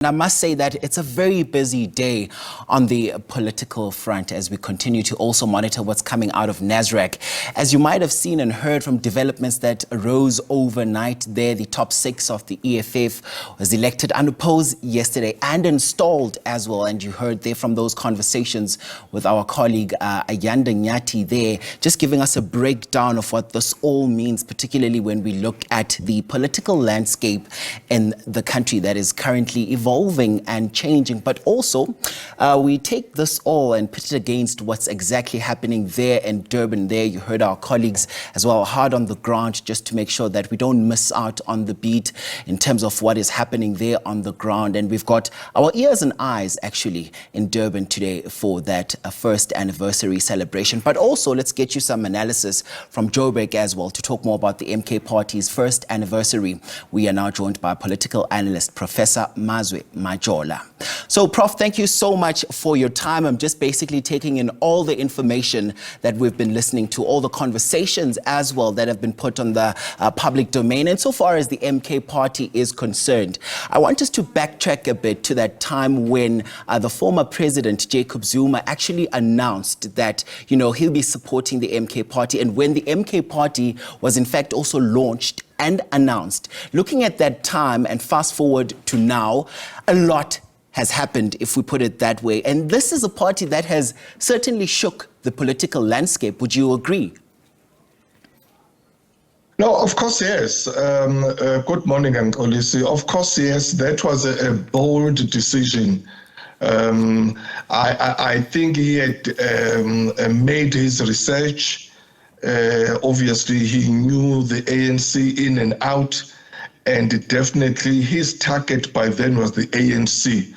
And I must say that it's a very busy day on the political front as we continue to also monitor what's coming out of Nasrec. As you might have seen and heard from developments that arose overnight there, the top six of the EFF was elected unopposed yesterday and installed as well. And you heard there from those conversations with our colleague Ayanda Nyati there, just giving us a breakdown of what this all means, particularly when we look at the political landscape in the country that is currently evolving and changing, but also we take this all and put it against what's exactly happening there in Durban. There you heard our colleagues as well hard on the ground just to make sure that we don't miss out on the beat in terms of what is happening there on the ground. And we've got our ears and eyes actually in Durban today for that first anniversary celebration. But also let's get you some analysis from Joburg as well to talk more about the MK Party's first anniversary. We are now joined by political analyst Professor Mazwe Majola. So, Prof, thank you so much for your time. I'm just basically taking in all the information that we've been listening to, all the conversations as well that have been put on the public domain. And so far as the MK Party is concerned, I want us to backtrack a bit to that time when the former president, Jacob Zuma, actually announced that, you know, he'll be supporting the MK Party. And when the MK Party was in fact also launched and announced. Looking at that time and fast forward to now, a lot has happened, if we put it that way. And this is a party that has certainly shook the political landscape. Would you agree? No, of course, yes. Good morning, Nkolisi. Of course, yes, that was a bold decision. I think he had made his research. Obviously, he knew the ANC in and out, and definitely his target by then was the ANC.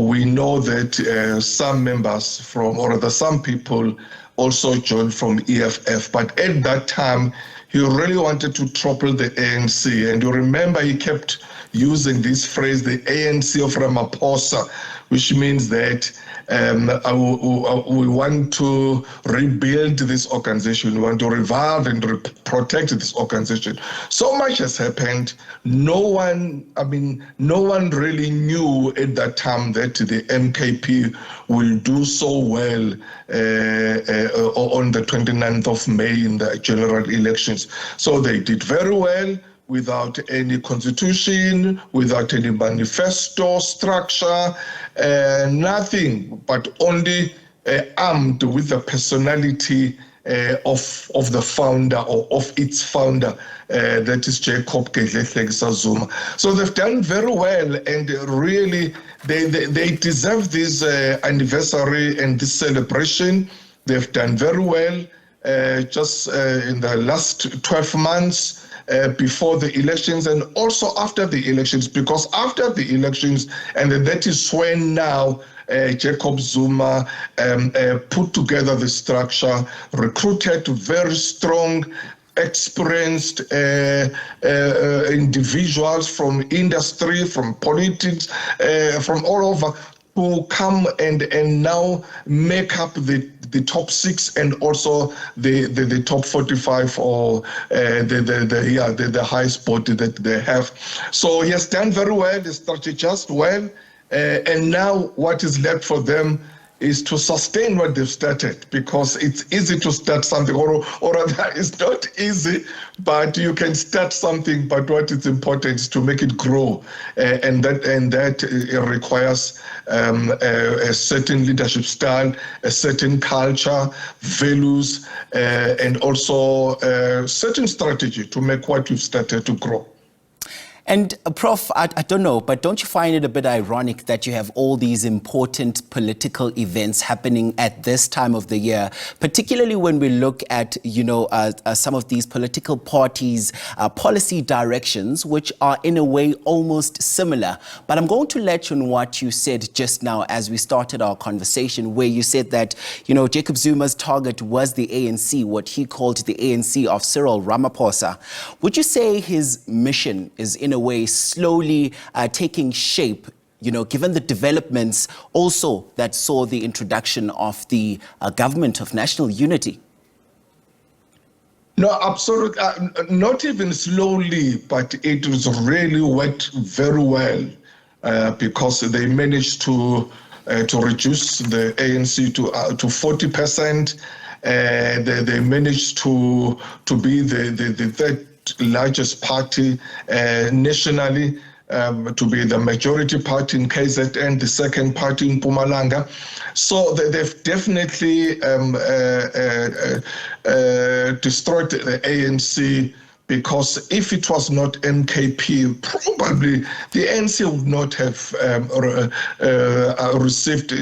We know that some members from, or rather some people also joined from EFF, but at that time, he really wanted to topple the ANC. And you remember he kept using this phrase, the ANC of Ramaphosa, which means that we want to rebuild this organization. We want to revive and protect this organization. So much has happened. No one really knew at that time that the MKP will do so well on the 29th of May in the general elections. So they did very well, without any constitution, without any manifesto structure, nothing, but only armed with the personality of the founder or of its founder, that is Jacob Zuma. So they've done very well, and really they deserve this anniversary and this celebration. They've done very well just in the last 12 months. Before the elections and also after the elections, because after the elections, and that is when now Jacob Zuma put together the structure, recruited very strong, experienced individuals from industry, from politics, from all over, who come and now make up the top six and also the top 45 or the highest body that they have. So he has done very well, he strategized well, and now what is left for them is to sustain what they've started, because it's easy to start something, or rather it's not easy, but you can start something, but what is important is to make it grow, and that requires a certain leadership style, a certain culture, values, and also a certain strategy to make what you've started to grow. And Prof, I don't know, but don't you find it a bit ironic that you have all these important political events happening at this time of the year, particularly when we look at, you know, some of these political parties' policy directions, which are in a way almost similar. But I'm going to let you on what you said just now as we started our conversation, where you said that, you know, Jacob Zuma's target was the ANC, what he called the ANC of Cyril Ramaphosa. Would you say his mission is in a way slowly taking shape, you know, given the developments also that saw the introduction of the government of national unity? No, absolutely. Not even slowly, but it was really worked very well. because they managed to reduce the ANC to 40%. They managed to be the third largest party nationally, to be the majority party in KZN, the second party in Mpumalanga. So they've definitely destroyed the ANC, because if it was not MKP, probably the ANC would not have received,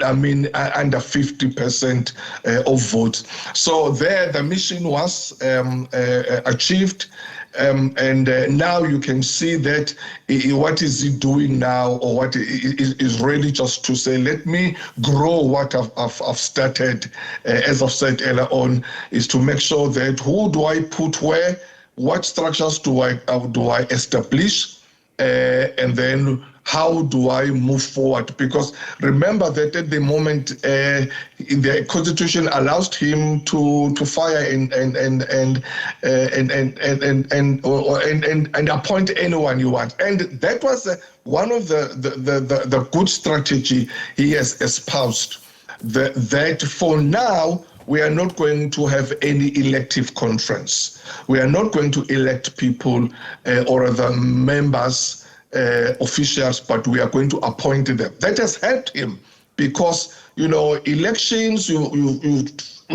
under 50% of votes. So there, the mission was achieved. And now you can see that what is he doing now, or what is really just to say, let me grow what I've started, as I've said earlier on, is to make sure that who do I put where, what structures do I establish, and then how do I move forward? Because remember that at the moment, the Constitution allows him to fire and appoint anyone you want, and that was one of the good strategy he has espoused. That for now, we are not going to have any elective conference. We are not going to elect people or the members, officials, but we are going to appoint them. That has helped him, because elections, you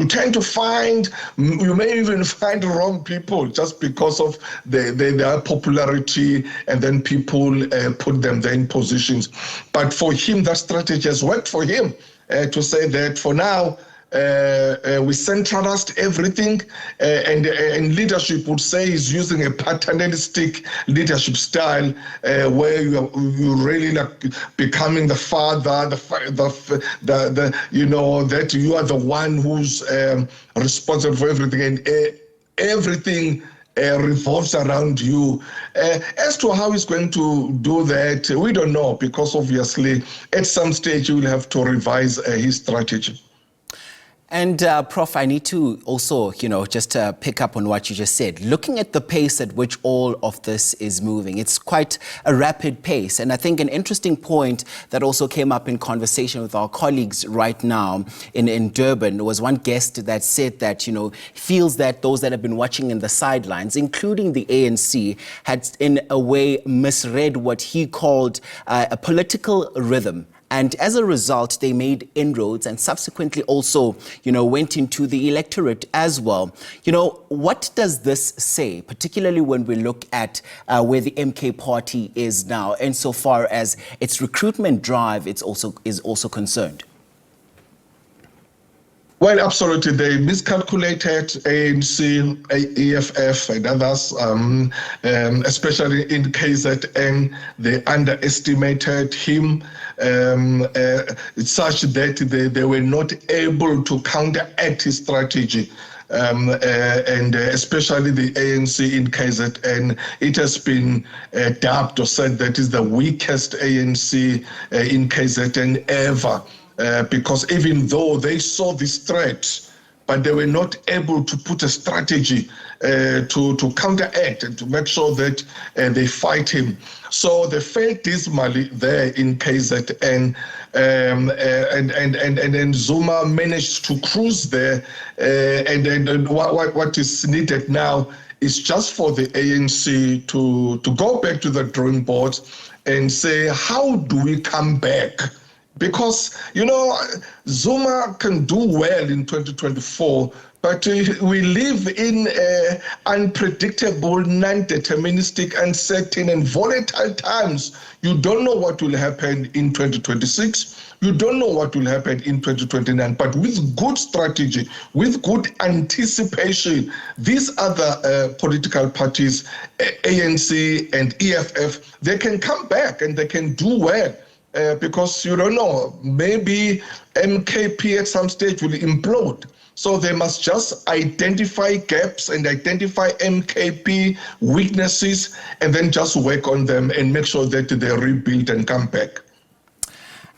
tend to find, you may even find wrong people just because of their popularity, and then people put them there in positions. But for him, that strategy has worked for him, to say that for now, we centralized everything, and leadership would say is using a paternalistic leadership style, where you really like becoming the father, that you are the one who's responsible for everything, and everything revolves around you. As to how he's going to do that, we don't know, because obviously at some stage he will have to revise his strategy. And Prof, I need to also, just pick up on what you just said. Looking at the pace at which all of this is moving, it's quite a rapid pace. And I think an interesting point that also came up in conversation with our colleagues right now in Durban was one guest that said that, feels that those that have been watching in the sidelines, including the ANC, had in a way misread what he called a political rhythm. And as a result, they made inroads and subsequently also, went into the electorate as well. What does this say, particularly when we look at where the MK party is now, insofar as its recruitment drive is also concerned? Well, absolutely. They miscalculated ANC, EFF, and others, especially in KZN. They underestimated him, such that they were not able to counteract his strategy. And especially the ANC in KZN, it has been dubbed or said that is the weakest ANC in KZN ever. Because even though they saw this threat, but they were not able to put a strategy to counteract and to make sure that they fight him. So they failed dismally there in KZN, and then Zuma managed to cruise there. And what is needed now is just for the ANC to go back to the drawing board and say, how do we come back? Because, Zuma can do well in 2024, but we live in unpredictable, non-deterministic, uncertain, and volatile times. You don't know what will happen in 2026. You don't know what will happen in 2029. But with good strategy, with good anticipation, these other political parties, ANC and EFF, they can come back and they can do well. Because you don't know, maybe MKP at some stage will implode. So they must just identify gaps and identify MKP weaknesses and then just work on them and make sure that they rebuild and come back.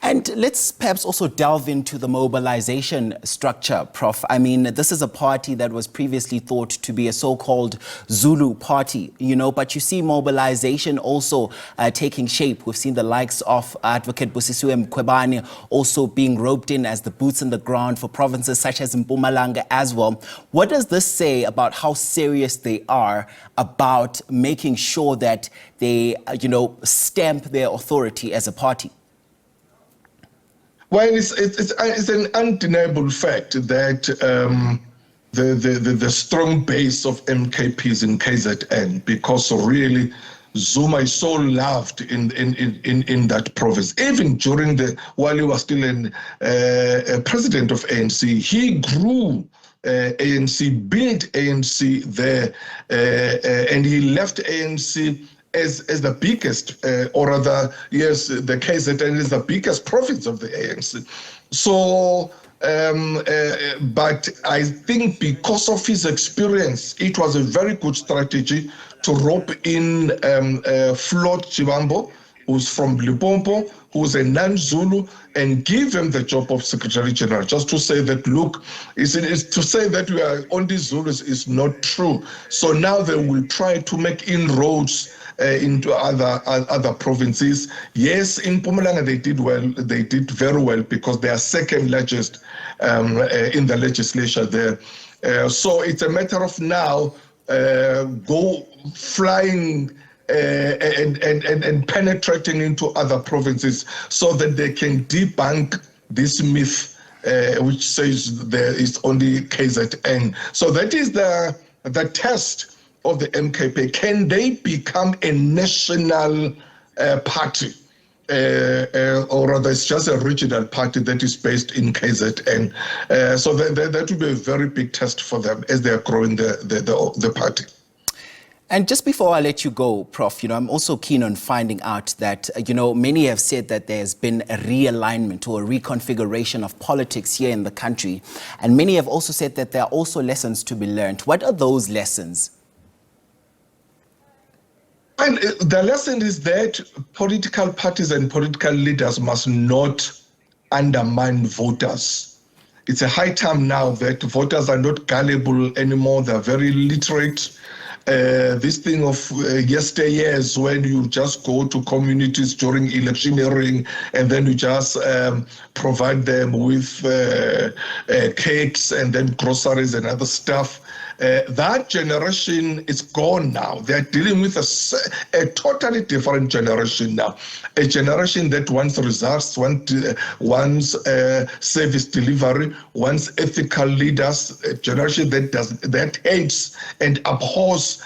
And let's perhaps also delve into the mobilization structure, Prof. I mean, this is a party that was previously thought to be a so-called Zulu party, but you see mobilization also taking shape. We've seen the likes of Advocate Busisiwe Mkhwebane also being roped in as the boots on the ground for provinces such as Mpumalanga as well. What does this say about how serious they are about making sure that they, stamp their authority as a party? Well, it's an undeniable fact that the strong base of MKP is in KZN, because really Zuma is so loved in that province. Even during while he was still president of ANC, he grew ANC, built ANC there, and he left ANC as the biggest, or rather, yes, the KZN is the biggest province of the ANC. So, but I think because of his experience, it was a very good strategy to rope in Floyd Chibambo, who's from Limpopo, who's a non-Zulu, and give him the job of Secretary General, just to say that, look, to say that we are only Zulus is not true. So now they will try to make inroads into other provinces. Yes, in Mpumalanga they did well. They did very well because they are second largest in the legislature there. So it's a matter of now go flying and penetrating into other provinces so that they can debunk this myth which says there is only KZN. So that is the test of the MKP. Can they become a national party? Or rather, it's just a regional party that is based in KZN. So that will be a very big test for them as they are growing the party. And just before I let you go, Prof, I'm also keen on finding out that, many have said that there's been a realignment or a reconfiguration of politics here in the country. And many have also said that there are also lessons to be learned. What are those lessons? And the lesson is that political parties and political leaders must not undermine voters. It's a high time now that voters are not gullible anymore. They're very literate. This thing of yesteryears when you just go to communities during electioneering and then you just provide them with cakes and then groceries and other stuff. That generation is gone now. They're dealing with a totally different generation now. A generation that wants results, wants service delivery, wants ethical leaders, a generation that hates and abhors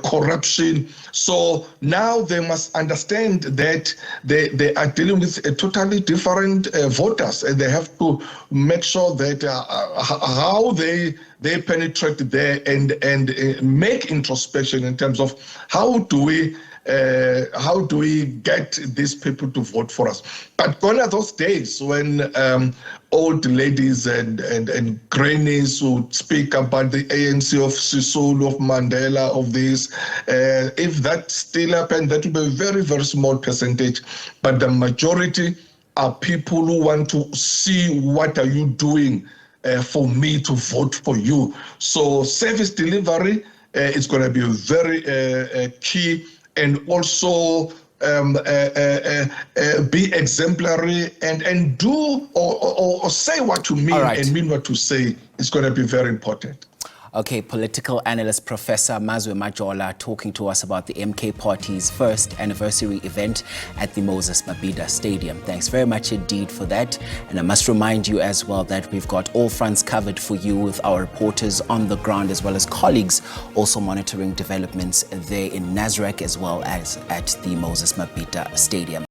corruption. So now they must understand that they are dealing with a totally different voters, and they have to make sure that how they penetrate there and make introspection in terms of how do we get these people to vote for us. But gone are those days when old ladies and grannies who speak about the ANC of Sisulu, of Mandela, of this. If that still happens, that will be a very, very small percentage. But the majority are people who want to see what are you doing for me to vote for you. So service delivery is going to be very key, and also be exemplary and do or say what you mean and mean what you say. It's going to be very important. Okay, political analyst Professor Mazwe Majola talking to us about the MK Party's first anniversary event at the Moses Mabhida Stadium. Thanks very much indeed for that. And I must remind you as well that we've got all fronts covered for you with our reporters on the ground as well as colleagues also monitoring developments there in Nasrec as well as at the Moses Mabhida Stadium.